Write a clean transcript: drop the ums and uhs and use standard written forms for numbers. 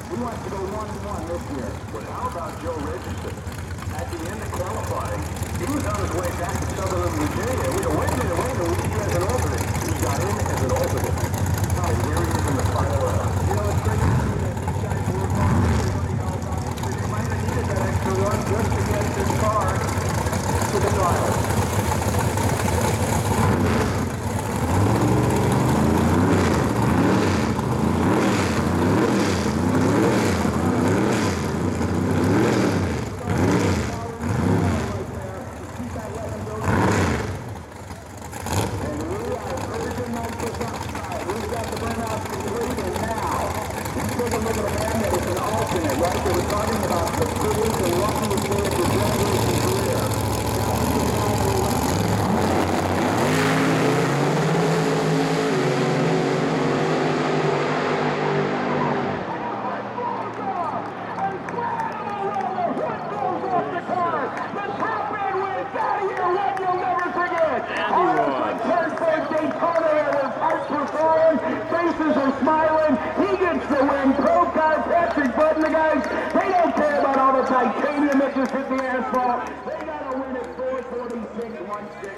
He wants to go 1-1 this year. But how about Joe Richardson? At the end of qualifying, he was on his way back to Sutherland, Virginia. Wait a minute, we need you as an alternate. He got in as an alternate. And here he is in the final round. You know, it's great to see that these guys work hard. Everybody else, obviously, they might have needed that extra run just to get this car to the trials. Faces are smiling. He gets the win. Pro Car, Patrick Bud, and the guys, they don't care about all the titanium that just hit the asphalt. They got to win at 4:46.16.